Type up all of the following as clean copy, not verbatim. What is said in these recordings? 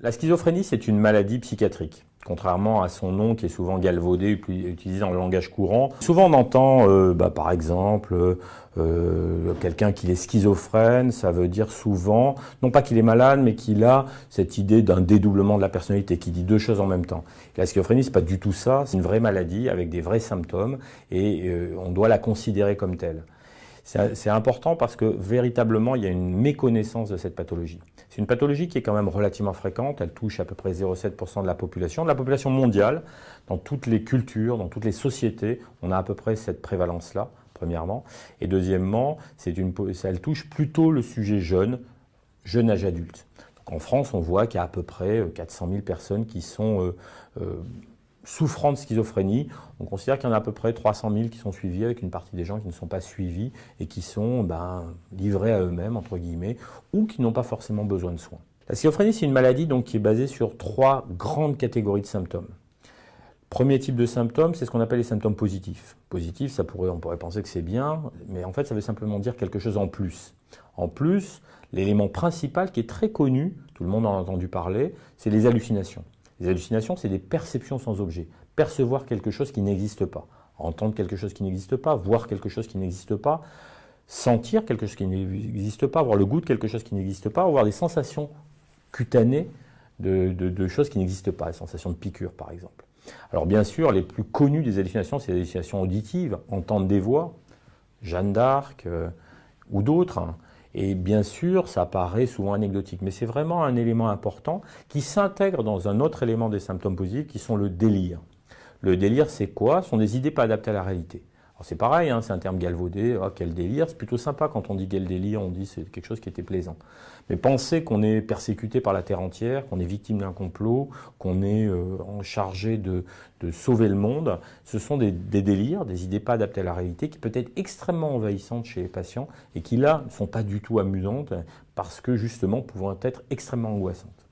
La schizophrénie, c'est une maladie psychiatrique. Contrairement à son nom qui est souvent galvaudé, utilisé dans le langage courant. Souvent on entend, par exemple, quelqu'un qui est schizophrène, ça veut dire souvent, non pas qu'il est malade, mais qu'il a cette idée d'un dédoublement de la personnalité, qui dit deux choses en même temps. La schizophrénie, c'est pas du tout ça, c'est une vraie maladie avec des vrais symptômes, et on doit la considérer comme telle. C'est important parce que véritablement, il y a une méconnaissance de cette pathologie. C'est une pathologie qui est quand même relativement fréquente. Elle touche à peu près 0,7% de la population mondiale. Dans toutes les cultures, dans toutes les sociétés, on a à peu près cette prévalence-là, premièrement. Et deuxièmement, elle touche plutôt le sujet jeune âge adulte. Donc en France, on voit qu'il y a à peu près 400 000 personnes qui sont souffrant de schizophrénie. On considère qu'il y en a à peu près 300 000 qui sont suivis, avec une partie des gens qui ne sont pas suivis et qui sont livrés à eux-mêmes, entre guillemets, ou qui n'ont pas forcément besoin de soins. La schizophrénie, c'est une maladie donc, qui est basée sur trois grandes catégories de symptômes. Premier type de symptômes, c'est ce qu'on appelle les symptômes positifs. Positif, on pourrait penser que c'est bien, mais en fait, ça veut simplement dire quelque chose en plus. En plus, l'élément principal qui est très connu, tout le monde en a entendu parler, c'est les hallucinations. Les hallucinations, c'est des perceptions sans objet. Percevoir quelque chose qui n'existe pas. Entendre quelque chose qui n'existe pas, voir quelque chose qui n'existe pas, sentir quelque chose qui n'existe pas, avoir le goût de quelque chose qui n'existe pas, avoir des sensations cutanées de choses qui n'existent pas, des sensations de piqûre par exemple. Alors bien sûr, les plus connues des hallucinations, c'est les hallucinations auditives, entendre des voix, Jeanne d'Arc ou d'autres. Et bien sûr, ça paraît souvent anecdotique, mais c'est vraiment un élément important qui s'intègre dans un autre élément des symptômes positifs qui sont le délire. Le délire, c'est quoi? Ce sont des idées pas adaptées à la réalité. Alors c'est pareil, c'est un terme galvaudé, oh, quel délire, c'est plutôt sympa quand on dit quel délire, on dit c'est quelque chose qui était plaisant. Mais penser qu'on est persécuté par la terre entière, qu'on est victime d'un complot, qu'on est chargé de sauver le monde, ce sont des délires, des idées pas adaptées à la réalité qui peuvent être extrêmement envahissantes chez les patients et qui là ne sont pas du tout amusantes parce que justement pouvant être extrêmement angoissantes.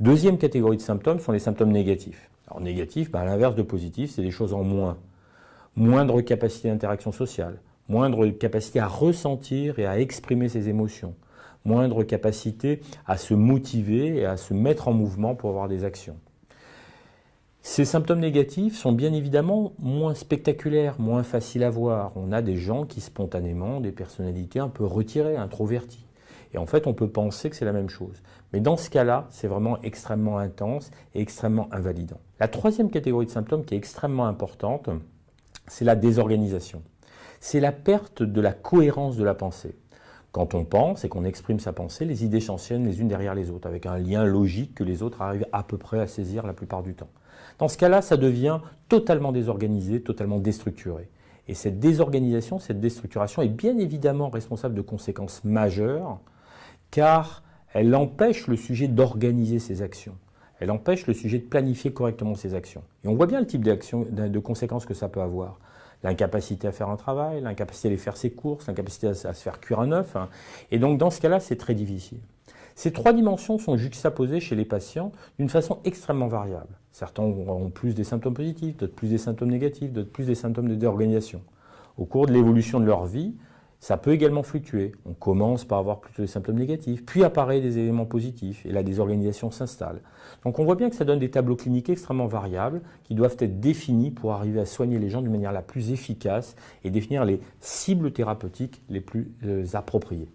Deuxième catégorie de symptômes sont les symptômes négatifs. Alors négatifs, à l'inverse de positifs, c'est des choses en moins. Moindre capacité d'interaction sociale, moindre capacité à ressentir et à exprimer ses émotions, moindre capacité à se motiver et à se mettre en mouvement pour avoir des actions. Ces symptômes négatifs sont bien évidemment moins spectaculaires, moins faciles à voir. On a des gens qui spontanément ont des personnalités un peu retirées, introverties. Et en fait, on peut penser que c'est la même chose. Mais dans ce cas-là, c'est vraiment extrêmement intense et extrêmement invalidant. La troisième catégorie de symptômes qui est extrêmement importante, c'est la désorganisation. C'est la perte de la cohérence de la pensée. Quand on pense et qu'on exprime sa pensée, les idées s'enchaînent les unes derrière les autres, avec un lien logique que les autres arrivent à peu près à saisir la plupart du temps. Dans ce cas-là, ça devient totalement désorganisé, totalement déstructuré. Et cette désorganisation, cette déstructuration est bien évidemment responsable de conséquences majeures, car elle empêche le sujet d'organiser ses actions. Elle empêche le sujet de planifier correctement ses actions. Et on voit bien le type de conséquences que ça peut avoir. L'incapacité à faire un travail, l'incapacité à aller faire ses courses, l'incapacité à se faire cuire un œuf. Et donc dans ce cas-là, c'est très difficile. Ces trois dimensions sont juxtaposées chez les patients d'une façon extrêmement variable. Certains ont plus des symptômes positifs, d'autres plus des symptômes négatifs, d'autres plus des symptômes de déorganisation. Au cours de l'évolution de leur vie, ça peut également fluctuer. On commence par avoir plutôt des symptômes négatifs, puis apparaissent des éléments positifs, et la désorganisation s'installe. Donc on voit bien que ça donne des tableaux cliniques extrêmement variables qui doivent être définis pour arriver à soigner les gens d'une manière la plus efficace et définir les cibles thérapeutiques les plus appropriées.